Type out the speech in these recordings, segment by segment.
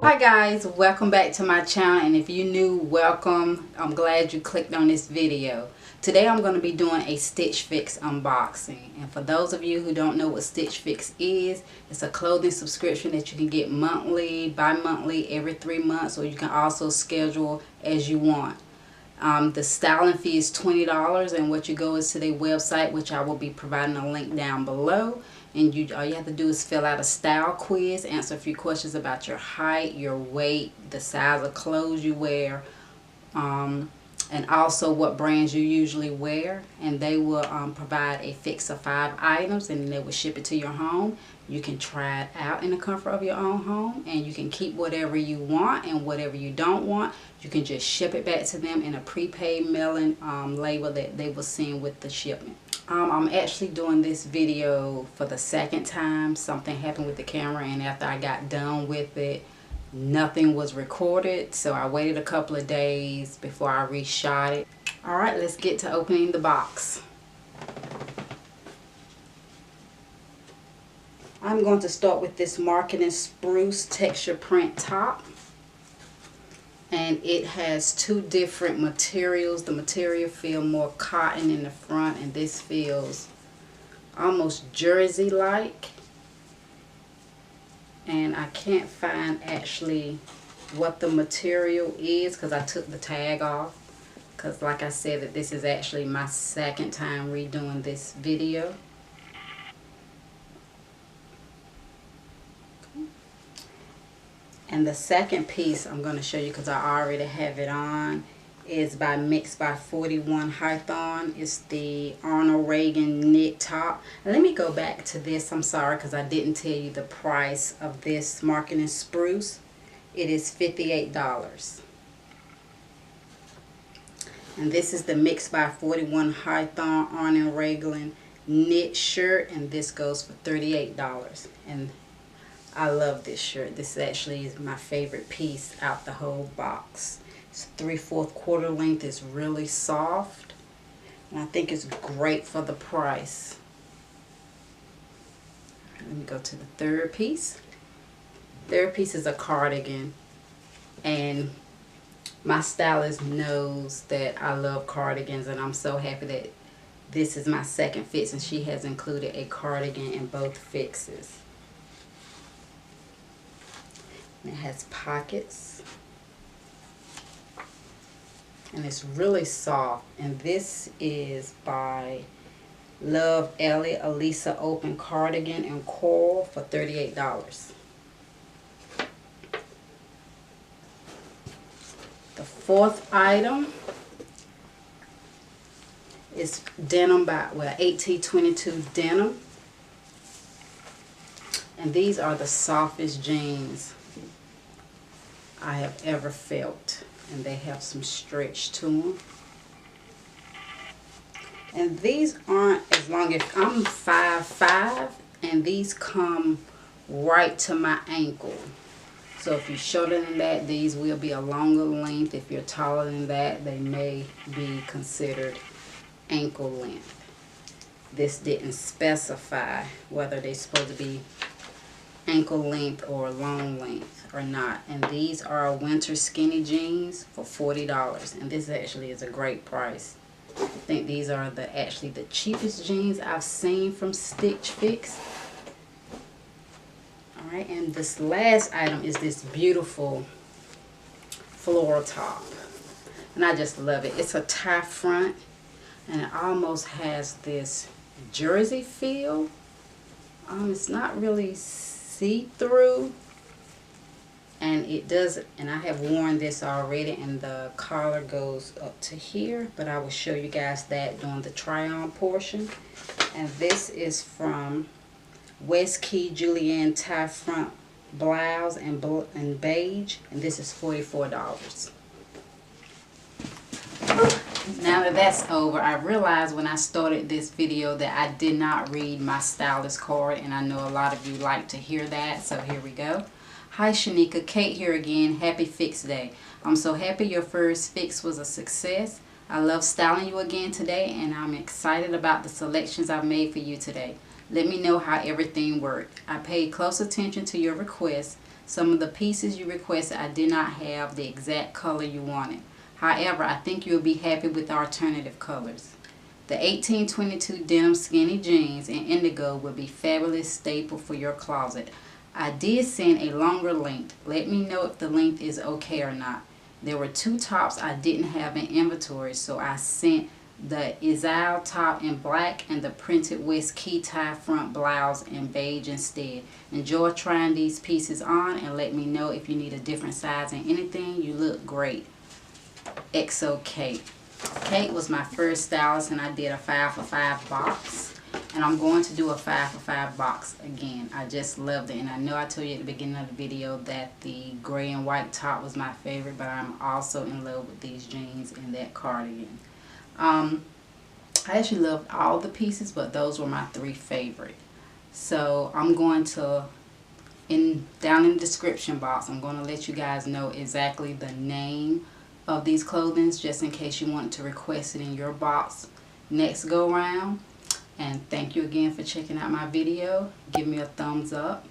Hi guys, welcome back to my channel, and if you're new, welcome. I'm glad you clicked on this video. Today I'm going to be doing a Stitch Fix unboxing, and for those of you who don't know what Stitch Fix is, it's a clothing subscription that you can get monthly, bi-monthly, every 3 months, or you can also schedule as you want. The styling fee is $20, and what you go is to their website, which I will be providing a link down below. And all you have to do is fill out a style quiz, answer a few questions about your height, your weight, the size of clothes you wear, and also what brands you usually wear. And they will provide a fix of 5 items, and they will ship it to your home. You can try it out in the comfort of your own home, and you can keep whatever you want, and whatever you don't want, you can just ship it back to them in a prepaid mailing label that they will send with the shipment. I'm actually doing this video for the second time. Something happened with the camera, and after I got done with it, nothing was recorded, so I waited a couple of days before I reshot it. Alright, let's get to opening the box. I'm going to start with this Marketing Spruce texture print top. And it has 2 different materials. The material feels more cotton in the front, and this feels almost jersey-like. And I can't find actually what the material is because I took the tag off. Because like I said, that this is actually my second time redoing this video. And the second piece I'm going to show you, because I already have it on, is by Mix by 41 Hawthorn. It's the Arnold Raglan knit top. And let me go back to this. I'm sorry because I didn't tell you the price of this Marketing Spruce. It is $58. And this is the Mix by 41 Hawthorn Arnold Raglan knit shirt, and this goes for $38. And I love this shirt. This actually is my favorite piece out the whole box. It's 3/4 quarter length. It's really soft, and I think it's great for the price. Let me go to the third piece. Third piece is a cardigan, and my stylist knows that I love cardigans, and I'm so happy that this is my second fix, and she has included a cardigan in both fixes. It has pockets, and it's really soft. And this is by Love Ellie Ailisa Open Cardigan in Coral for $38. The fourth item is Denim by 1822 Denim, and these are the softest jeans I have ever felt, and they have some stretch to them. And these aren't as long as I'm 5'5", and these come right to my ankle. So if you're shorter than that, these will be a longer length. If you're taller than that, they may be considered ankle length. This didn't specify whether they're supposed to be ankle length or long length or not. And these are Wynter skinny jeans for $40, and this actually is a great price. I think these are actually the cheapest jeans I've seen from Stitch Fix. Alright, and this last item is this beautiful floral top, and I just love it. It's a tie front, and it almost has this jersey feel. It's not really see-through, and it does, and I have worn this already, and the collar goes up to here, but I will show you guys that during the try-on portion. And this is from West Key Julianne tie front blouse and beige, and this is $44. Now that that's over, I realized when I started this video that I did not read my stylist card, and I know a lot of you like to hear that, so here we go. Hi Shanika, Kate here again. Happy Fix Day. I'm so happy your first fix was a success. I love styling you again today, and I'm excited about the selections I've made for you today. Let me know how everything worked. I paid close attention to your request. Some of the pieces you requested, I did not have the exact color you wanted. However, I think you'll be happy with the alternative colors. The 1822 denim skinny jeans in indigo will be fabulous staple for your closet. I did send a longer length. Let me know if the length is okay or not. There were 2 tops I didn't have in inventory, so I sent the Ezide top in black and the printed West key tie front blouse in beige instead. Enjoy trying these pieces on and let me know if you need a different size and anything. You look great. XO Kate. Kate was my first stylist and I did a 5 for 5 box. And I'm going to do a 5 for 5 box again. I just loved it. And I know I told you at the beginning of the video that the gray and white top was my favorite, but I'm also in love with these jeans and that cardigan. I actually loved all the pieces, but those were my 3 favorite. So I'm going to, down in the description box, I'm going to let you guys know exactly the name of these clothings, just in case you want to request it in your box next go round. And thank you again for checking out my video. Give me a thumbs up.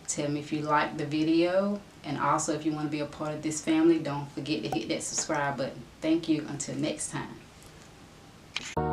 Tell me if you like the video. And also, if you want to be a part of this family, don't forget to hit that subscribe button. Thank you. Until next time.